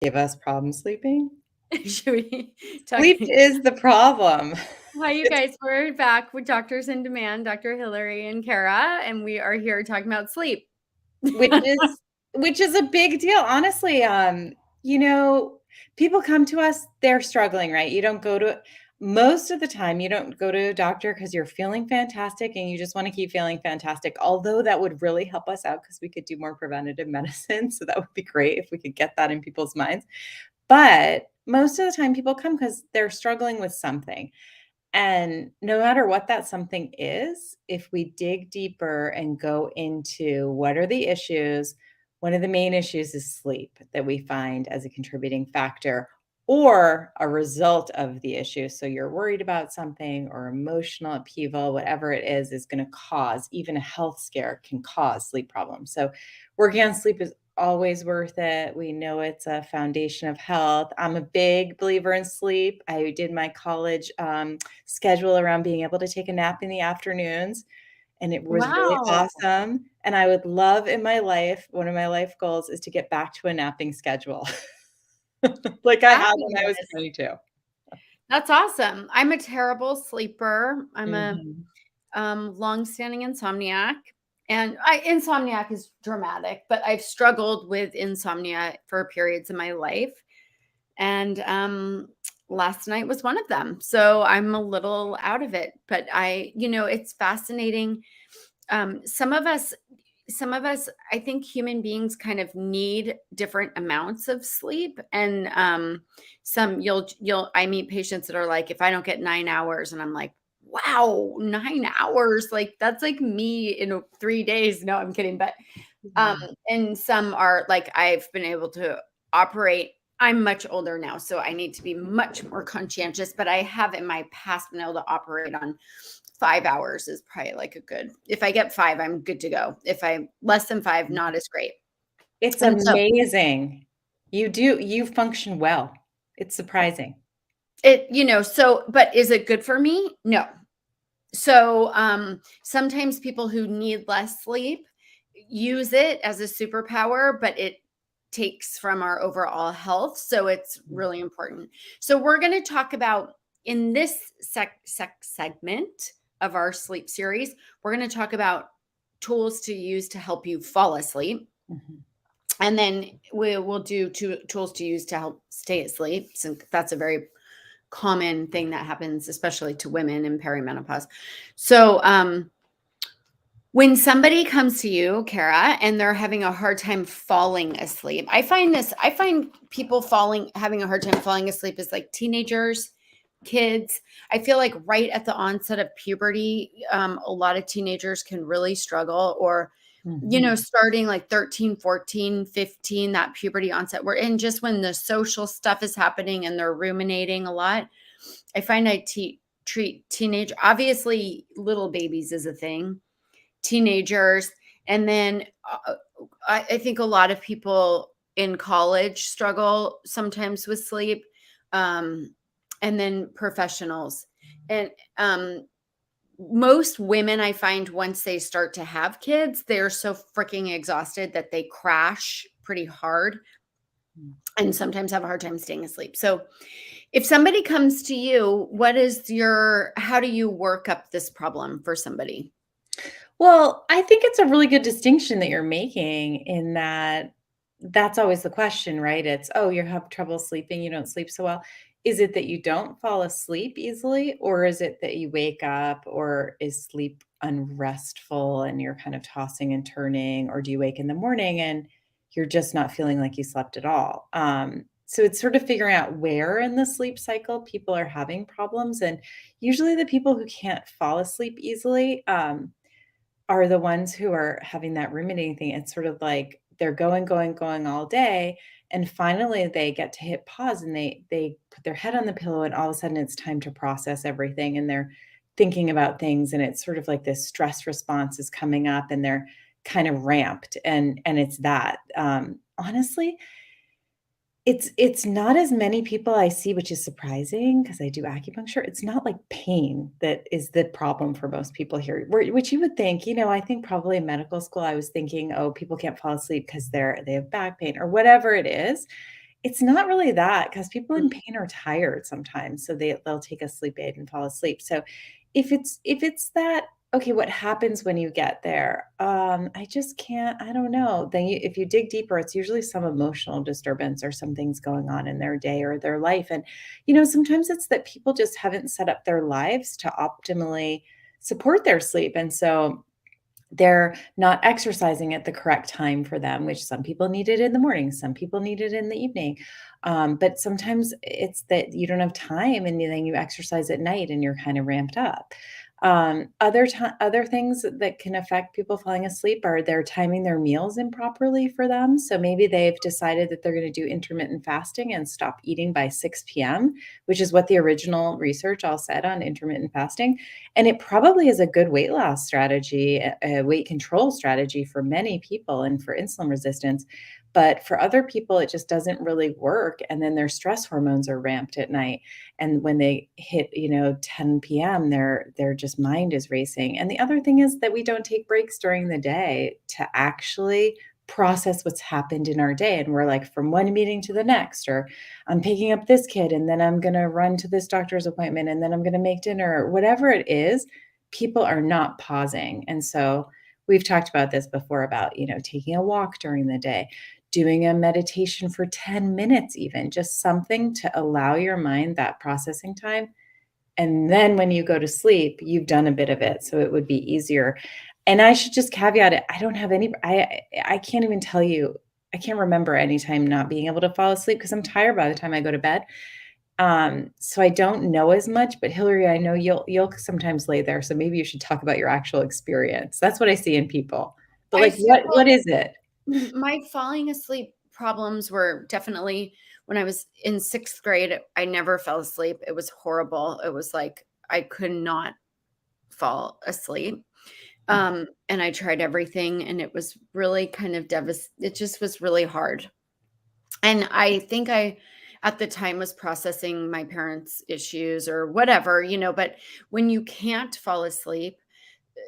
Give us problem sleeping? Should we talk? Sleep is the problem. Hi, you guys. We're back with Doctors in Demand, Dr. Hillary and Kara, and we are here talking about sleep. Which is a big deal. Honestly, you know, people come to us, they're struggling, right? You don't go to most of the time, you don't go to a doctor because you're feeling fantastic and you just want to keep feeling fantastic. Although that would really help us out because we could do more preventative medicine. So that would be great if we could get that in people's minds. But most of the time, people come because they're struggling with something. And no matter what that something is, if we dig deeper and go into what are the issues, one of the main issues is sleep that we find as a contributing factor or a result of the issue. So you're worried about something or emotional upheaval, whatever it is going to cause, even a health scare can cause sleep problems. So working on sleep is always worth it. We know it's a foundation of health. I'm a big believer in sleep. I did my college schedule around being able to take a nap in the afternoons. And it was really Wow. awesome. And I would love in my life, one of my life goals is to get back to a napping schedule like I had when I was Fabulous. 22. That's awesome. I'm a terrible sleeper. I'm a Mhm. long-standing insomniac. And insomniac is dramatic, but I've struggled with insomnia for periods of my life. And last night was one of them. So I'm a little out of it. But it's fascinating. Some of us I think human beings kind of need different amounts of sleep. And some you'll I meet patients that are like, if I don't get 9 hours, and I'm like, wow, 9 hours, like that's like me in 3 days. No, I'm kidding. But um Mhm. and some are like, I've been able to operate. I'm much older now, so I need to be much more conscientious, but I have in my past been able to operate on 5 hours is probably like a good, if I get five, I'm good to go. If I less than five, not as great. It's And so amazing. You function well. It's surprising. but is it good for me? No. So sometimes people who need less sleep use it as a superpower, but it takes from our overall health. So it's really important. So we're going to talk about in this segment of our sleep series, we're going to talk about tools to use to help you fall asleep. Mhm. And then we will do tools to use to help stay asleep, since that's a very common thing that happens, especially to women in perimenopause. So, when somebody comes to you, Kara, and they're having a hard time falling asleep, I find people having a hard time falling asleep is like teenagers, kids. I feel like right at the onset of puberty, a lot of teenagers can really struggle, or Mhm. starting like 13, 14, 15, that puberty onset, where and just when the social stuff is happening and they're ruminating a lot. I find treat teenage, obviously little babies is a thing, teenagers, and then I think a lot of people in college struggle sometimes with sleep, um, and then professionals. And most women, I find, once they start to have kids, they're so freaking exhausted that they crash pretty hard and sometimes have a hard time staying asleep. So if somebody comes to you, how do you work up this problem for somebody? Well, I think it's a really good distinction that you're making in that that's always the question, right? It's, oh, you have trouble sleeping, you don't sleep so well. Is it that you don't fall asleep easily, or is it that you wake up, or is sleep unrestful and you're kind of tossing and turning, or do you wake in the morning and you're just not feeling like you slept at all? So it's sort of figuring out where in the sleep cycle people are having problems. And usually the people who can't fall asleep easily, are the ones who are having that ruminating thing. It's sort of like they're going, going, going all day, and finally they get to hit pause and they put their head on the pillow and all of a sudden it's time to process everything and they're thinking about things and it's sort of like this stress response is coming up and they're kind of ramped and it's that. Honestly, it's not as many people I see, which is surprising because I do acupuncture. It's not like pain that is the problem for most people here, which you would think, I think probably in medical school, I was thinking, oh, people can't fall asleep because they have back pain or whatever it is. It's not really that, because people Mm. in pain are tired sometimes, so they'll take a sleep aid and fall asleep. So if it's that, okay, what happens when you get there? I just can't, I don't know. Then if you dig deeper, it's usually some emotional disturbance or something's going on in their day or their life. And sometimes it's that people just haven't set up their lives to optimally support their sleep. And so they're not exercising at the correct time for them, which some people need it in the morning, some people need it in the evening. But sometimes it's that you don't have time and then you exercise at night and you're kind of ramped up. Other things that can affect people falling asleep are they're timing their meals improperly for them. So maybe they've decided that they're going to do intermittent fasting and stop eating by 6 p.m., which is what the original research all said on intermittent fasting. And it probably is a good weight loss strategy, a weight control strategy for many people and for insulin resistance. But for other people, it just doesn't really work. And then their stress hormones are ramped at night. And when they hit, 10 p.m., their just mind is racing. And the other thing is that we don't take breaks during the day to actually process what's happened in our day. And we're like from one meeting to the next, or I'm picking up this kid and then I'm going to run to this doctor's appointment and then I'm going to make dinner, whatever it is, people are not pausing. And so we've talked about this before about, taking a walk during the day, doing a meditation for 10 minutes, even just something to allow your mind that processing time. And then when you go to sleep, you've done a bit of it. So it would be easier. And I should just caveat it. I can't even tell you, I can't remember any time not being able to fall asleep because I'm tired by the time I go to bed. So I don't know as much, but Hillary, I know you'll sometimes lay there. So maybe you should talk about your actual experience. That's what I see in people. But I like, feel what is it? my falling asleep problems were definitely when I was in 6th grade. I never fell asleep. It was horrible. It was like I could not fall asleep. And I tried everything and it was really kind of it just was really hard. And I think I at the time was processing my parents' issues or whatever, but when you can't fall asleep,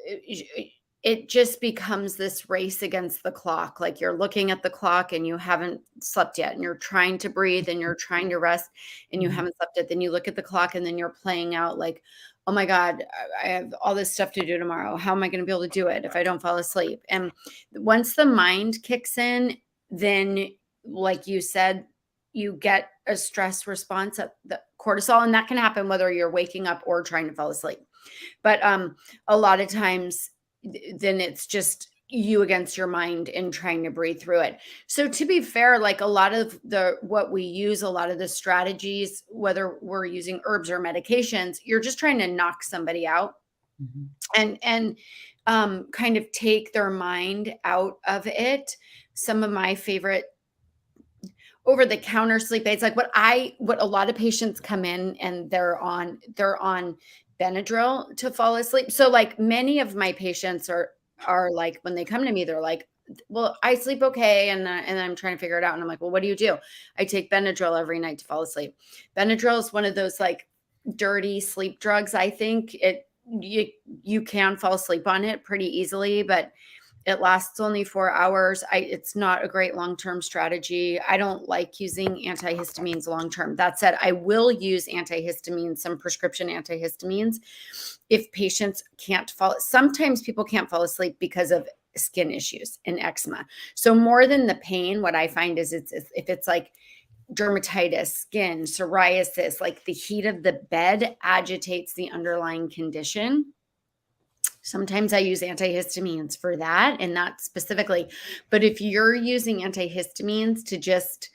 it it just becomes this race against the clock. Like you're looking at the clock and you haven't slept yet, and you're trying to breathe and you're trying to rest and you Mhm. haven't slept yet. Then you look at the clock and then you're playing out like, oh my God, I have all this stuff to do tomorrow. How am I going to be able to do it if I don't fall asleep? And once the mind kicks in, then, like you said, you get a stress response at the cortisol, and that can happen whether you're waking up or trying to fall asleep. But a lot of times, then it's just you against your mind and trying to breathe through it. So to be fair, like a lot of the what we use, a lot of the strategies, whether we're using herbs or medications, you're just trying to knock somebody out Mhm. and kind of take their mind out of it. Some of my favorite over the counter sleep aids, like what a lot of patients come in and they're on Benadryl to fall asleep. So like many of my patients are like when they come to me, they're like, well, I sleep okay, and I'm trying to figure it out. And I'm like, well, what do you do? I take Benadryl every night to fall asleep. Benadryl is one of those like dirty sleep drugs. I think you can fall asleep on it pretty easily, but it lasts only 4 hours. It's not a great long-term strategy. I don't like using antihistamines long-term. That said, I will use antihistamines, some prescription antihistamines, if patients can't fall. Sometimes people can't fall asleep because of skin issues and eczema. So more than the pain, what I find is if it's like dermatitis, skin, psoriasis, like the heat of the bed agitates the underlying condition. Sometimes I use antihistamines for that and not specifically. But if you're using antihistamines to just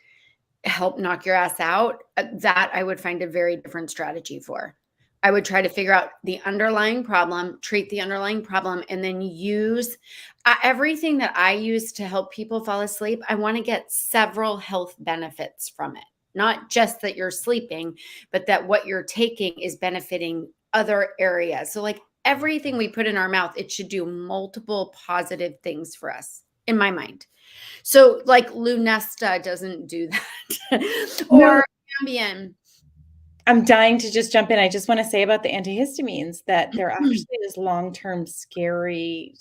help knock your ass out, that I would find a very different strategy for. I would try to figure out the underlying problem, treat the underlying problem, and then use everything that I use to help people fall asleep. I want to get several health benefits from it. Not just that you're sleeping, but that what you're taking is benefiting other areas. So, like everything we put in our mouth, it should do multiple positive things for us, in my mind. So, like Lunesta doesn't do that, No, or Ambien. I'm dying to just jump in. I just want to say about the antihistamines that there actually is long-term scary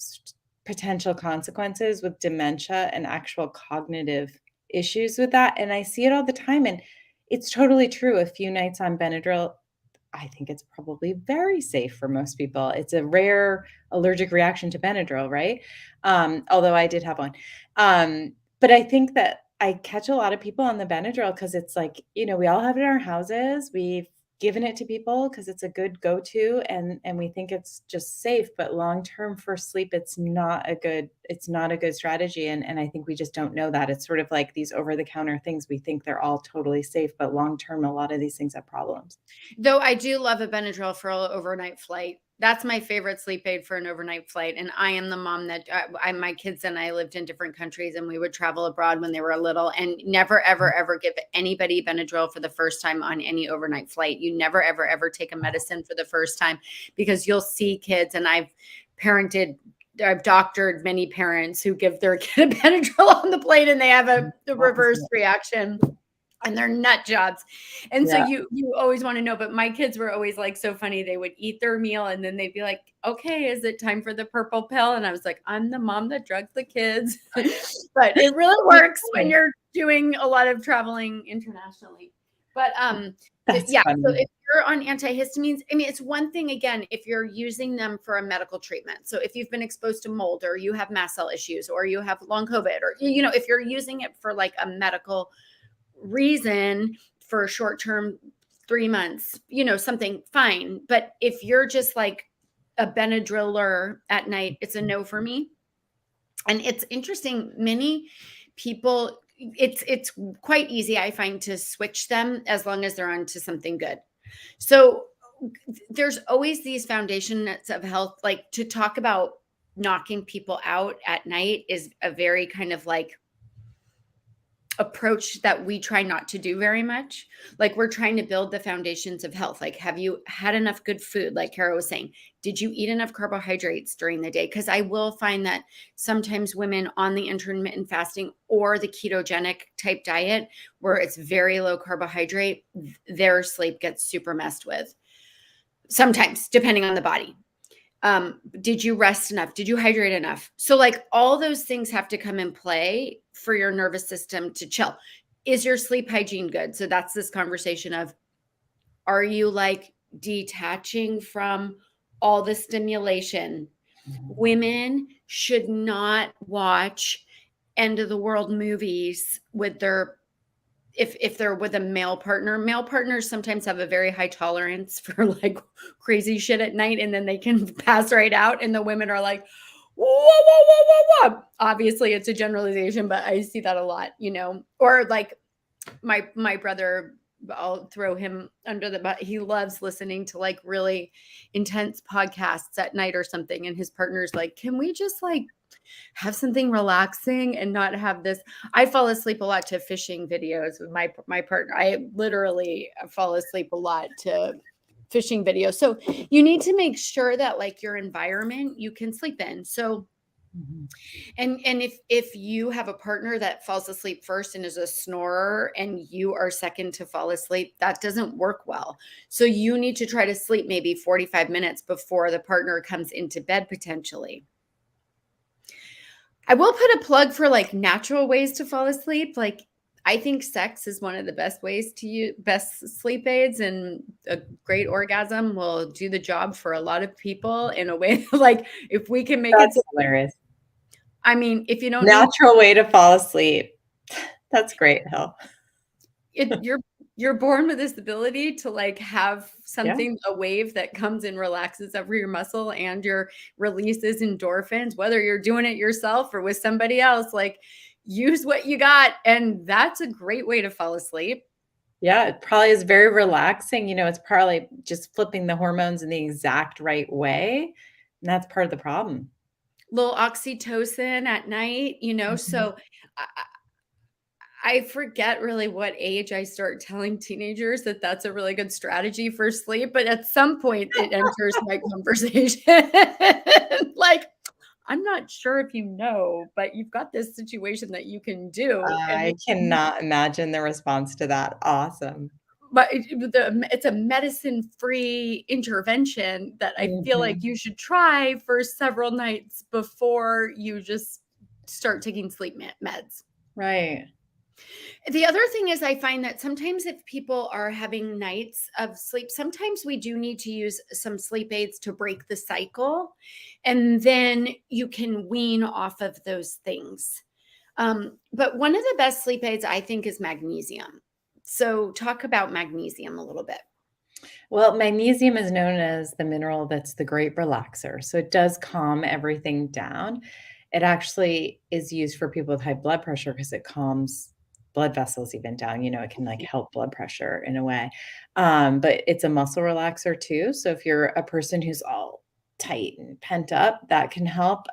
potential consequences with dementia and actual cognitive issues with that, and I see it all the time, and it's totally true. A few nights on Benadryl, I think it's probably very safe for most people. It's a rare allergic reaction to Benadryl, right? Although I did have one. But I think that I catch a lot of people on the Benadryl because it's like, we all have it in our houses. We've given it to people because it's a good go-to and we think it's just safe, but long term for sleep, it's not a good strategy. And I think we just don't know that. It's sort of like these over-the-counter things. We think they're all totally safe, but long term, a lot of these things have problems. Though I do love a Benadryl for an overnight flight. That's my favorite sleep aid for an overnight flight. And I am the mom that my kids and I lived in different countries and we would travel abroad when they were little, and never, ever, ever give anybody Benadryl for the first time on any overnight flight. You never, ever, ever take a medicine for the first time, because you'll see kids, and I've doctored many parents who give their kid a Benadryl on the plane and they have a reverse reaction and they're nut jobs. And so Yeah. you always want to know, but my kids were always like so funny. They would eat their meal and then they'd be like, okay, is it time for the purple pill? And I was like, I'm the mom that drugged the kids. But it really works when you're doing a lot of traveling internationally. But That's yeah, funny. so if you're on antihistamines, I mean, it's one thing, again, if you're using them for a medical treatment. So if you've been exposed to mold, or you have mast cell issues, or you have long COVID, or, if you're using it for like a medical reason for short term, 3 months, something, fine. But if you're just like a Benadryller at night, it's a no for me. And it's interesting, many people, it's quite easy, I find, to switch them as long as they're onto something good. So there's always these foundations of health, like, to talk about knocking people out at night is a very kind of like approach that we try not to do very much. Like, we're trying to build the foundations of health. Like, have you had enough good food? Like Kara was saying, did you eat enough carbohydrates during the day? Because I will find that sometimes women on the intermittent fasting or the ketogenic type diet, where it's very low carbohydrate, their sleep gets super messed with. Sometimes, depending on the body. Did you rest enough? Did you hydrate enough? So like, all those things have to come in play for your nervous system to chill. Is your sleep hygiene good? So that's this conversation of, are you like detaching from all the stimulation? Women should not watch end of the world movies with their, if they're with a male partners sometimes have a very high tolerance for like crazy shit at night, and then they can pass right out. And the women are like, whoa, whoa, whoa, whoa, whoa. Obviously it's a generalization, but I see that a lot, or like my brother, I'll throw him under the bus. He loves listening to like really intense podcasts at night or something. And his partner's like, can we just like have something relaxing and not have this? I fall asleep a lot to fishing videos with my partner. I literally fall asleep a lot to fishing videos. So you need to make sure that like your environment you can sleep in. So and if you have a partner that falls asleep first and is a snorer, and you are second to fall asleep, that doesn't work well. So you need to try to sleep maybe 45 minutes before the partner comes into bed, potentially. I will put a plug for like natural ways to fall asleep. Like, I think sex is one of the best ways to use best sleep aids, and a great orgasm will do the job for a lot of people in a way like, if we can make That's it, hilarious. I mean, if you don't need Natural way to fall asleep. That's great, Hill. it, you're born with this ability to like have Yeah. something, a wave that comes and relaxes every your muscle, and your releases endorphins, whether you're doing it yourself or with somebody else. Like, use what you got, and that's a great way to fall asleep. Yeah, it probably is very relaxing. It's probably just flipping the hormones in the exact right way, and that's part of the problem. Little oxytocin at night, Mhm. so I, I forget really what age I start telling teenagers that that's a really good strategy for sleep, but at some point it enters my conversation. Like, I'm not sure if but you've got this situation that you can do. And I cannot imagine the response to that. Awesome. but it's a medicine-free intervention that I feel like Mhm. you should try for several nights before you just start taking sleep meds. Right. The other thing is I find that sometimes if people are having nights of sleep, sometimes we do need to use some sleep aids to break the cycle, and then you can wean off of those things. But one of the best sleep aids I think is magnesium. So talk about magnesium a little bit. Well, magnesium is known as the mineral that's the great relaxer. So it does calm everything down. It actually is used for people with high blood pressure because it calms blood vessels even down. It can like help blood pressure in a way. But it's a muscle relaxer too. So if you're a person who's all tight and pent up, that can help.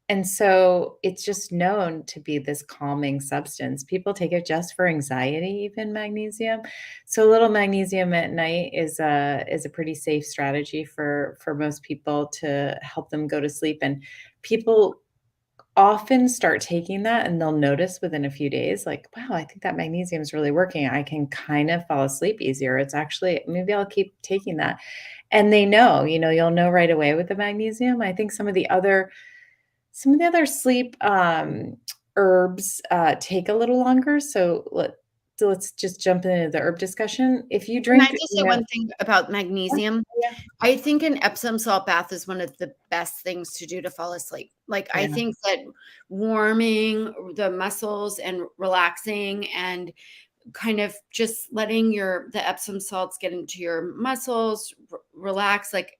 And so it's just known to be this calming substance. People take it just for anxiety, even magnesium. So a little magnesium at night is a pretty safe strategy for most people to help them go to sleep, and people often start taking that and they'll notice within a few days, like, "Wow, I think that magnesium is really working. I can kind of fall asleep easier. It's actually maybe I'll keep taking that." And they know, you'll know right away with the magnesium. I think some of the other sleep, herbs, take a little longer, so let's just jump into the herb discussion. If you Can I drink, just say one thing about magnesium? yeah, I think an Epsom salt bath is one of the best things to do to fall asleep. Like, I yeah, think that warming the muscles and relaxing and kind of just letting the Epsom salts get into your muscles, relax. Like,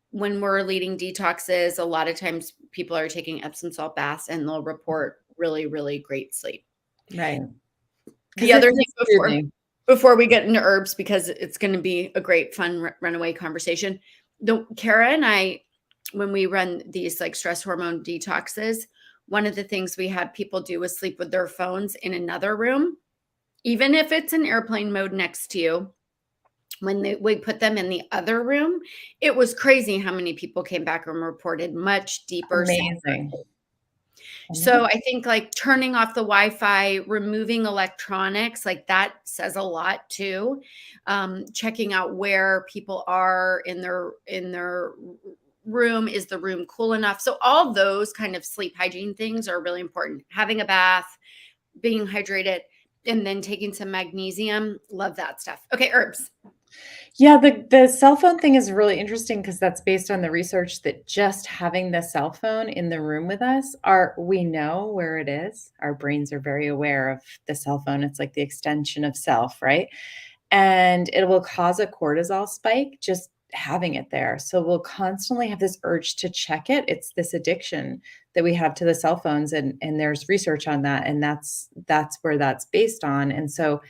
when we're leading detoxes, a lot of times people are taking Epsom salt baths and they'll report really, really great sleep. right, The because it other thing is soothing. before we get into herbs, because it's going to be a great fun runaway conversation. The Kara and I, when we run these like stress hormone detoxes, one of the things we had people do was sleep with their phones in another room, even if it's in airplane mode next to you. When we put them in the other room, it was crazy how many people came back and reported much deeper sound. Amazing, So amazing. I think like turning off the Wi-Fi, removing electronics, like that says a lot too. Checking out where people are in their room. Is the room cool enough? So all those kind of sleep hygiene things are really important. Having a bath, being hydrated, and then taking some magnesium. Love that stuff. Okay, herbs. Yeah, the cell phone thing is really interesting because that's based on the research that just having the cell phone in the room with us, we know where it is. Our brains are very aware of the cell phone. It's like the extension of self, right? And it will cause a cortisol spike just having it there. So we'll constantly have this urge to check it. It's this addiction that we have to the cell phones, and there's research on that, and that's where that's based on. And so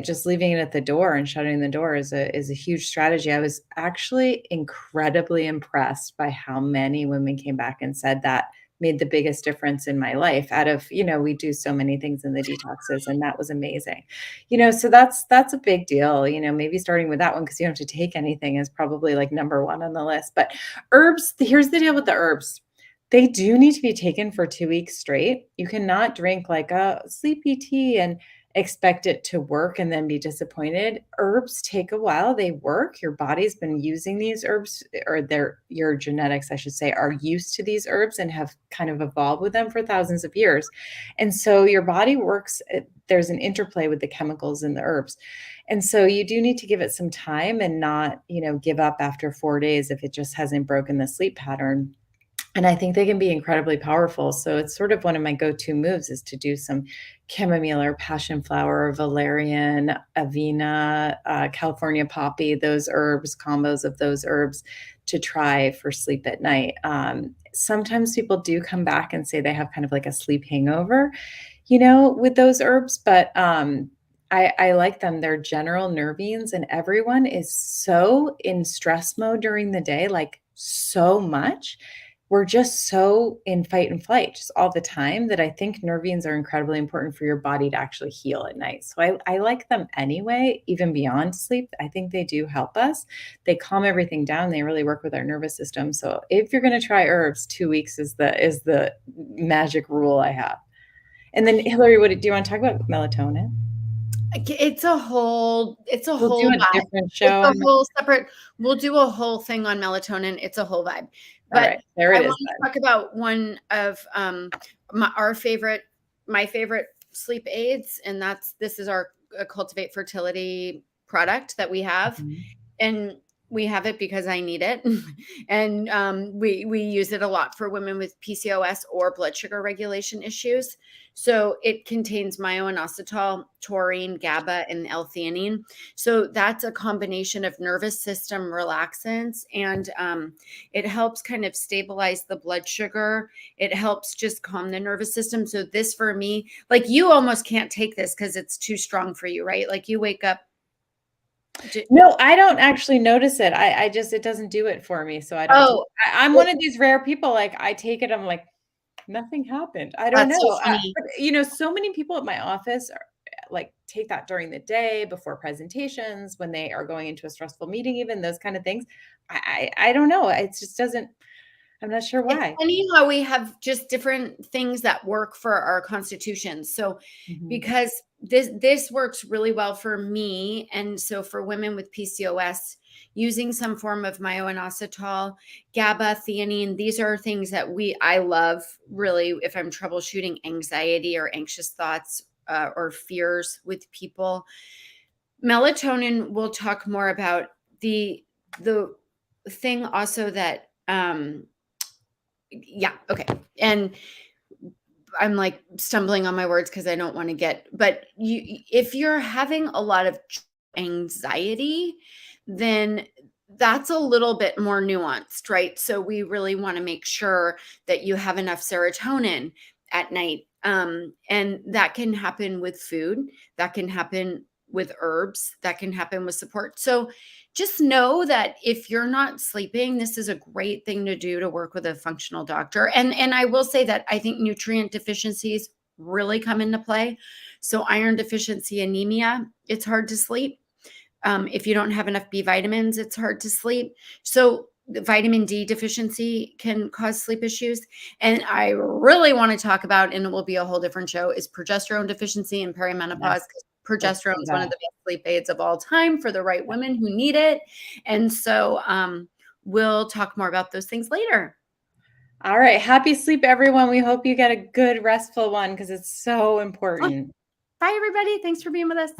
just leaving it at the door and shutting the door is a huge strategy. I was actually incredibly impressed by how many women came back and said that made the biggest difference in my life. Out of, we do so many things in the detoxes, and that was amazing. So that's a big deal. Maybe starting with that one because you don't have to take anything is probably like number one on the list. But herbs, here's the deal with the herbs. They do need to be taken for 2 weeks straight. You cannot drink like a sleepy tea and expect it to work and then be disappointed. Herbs take a while. They work. Your body's been using these herbs, or your genetics, I should say, are used to these herbs and have kind of evolved with them for thousands of years. And so your body works, there's an interplay with the chemicals in the herbs. And so you do need to give it some time and not, give up after 4 days if it just hasn't broken the sleep pattern. And I think they can be incredibly powerful. So it's sort of one of my go-to moves is to do some chamomile or passion flower, valerian, avena, California poppy, those herbs, combos of those herbs to try for sleep at night. Sometimes people do come back and say they have kind of like a sleep hangover, with those herbs, but I like them. They're general nervines, and everyone is so in stress mode during the day, like so much. We're just so in fight and flight just all the time that I think nervines are incredibly important for your body to actually heal at night. So I like them anyway, even beyond sleep. I think they do help us. They calm everything down. They really work with our nervous system. So if you're going to try herbs, 2 weeks is the magic rule I have. And then Hillary, what do you want to talk about melatonin? It's a We'll do whole a vibe. different It's show a on. whole separate. We'll do a whole thing on melatonin. It's a whole vibe. All But right, there I it want is to then. talk about one of my favorite sleep aids, and this is our Cultivate Fertility product that we have. Mhm. And we have it because I need it. And we use it a lot for women with PCOS or blood sugar regulation issues. So it contains myo-inositol, taurine, GABA, and L-theanine. So that's a combination of nervous system relaxants, and it helps kind of stabilize the blood sugar. It helps just calm the nervous system. So this for me, like, you almost can't take this because it's too strong for you, right? Like, you wake up. No, I don't actually notice it. I just it doesn't do it for me, so I don't take Oh, I'm one of these rare people, like, I take it, I'm like, "Nothing happened." I don't that's so know, funny. but, so many people at my office are like, take that during the day, before presentations, when they are going into a stressful meeting even, those kind of things. I don't know, it just doesn't I'm not sure It's why. funny how we have just different things that work for our constitutions. So, Mhm. because this works really well for me, and so for women with PCOS, using some form of myo-inositol, GABA, theanine, these are things that I love really if I'm troubleshooting anxiety or anxious thoughts, or fears with people. Melatonin, we'll talk more about. The thing also that yeah, okay. And I'm like stumbling on my words because I don't want to but if you're having a lot of anxiety, then that's a little bit more nuanced, right? So we really want to make sure that you have enough serotonin at night. And that can happen with food, that can happen with herbs, that can happen with support. So just know that if you're not sleeping, this is a great thing to do to work with a functional doctor. And I will say that I think nutrient deficiencies really come into play. So iron deficiency anemia, it's hard to sleep. If you don't have enough B vitamins, it's hard to sleep. So the vitamin D deficiency can cause sleep issues. And I really want to talk about, and it will be a whole different show, is progesterone deficiency and perimenopause, Yes, because let's progesterone do is one of that. the best sleep aids of all time for the right women who need it. And so we'll talk more about those things later. Alright, happy sleep, everyone, we hope you get a good restful one because it's so Oh, important. bye, everybody. Thanks for being with us.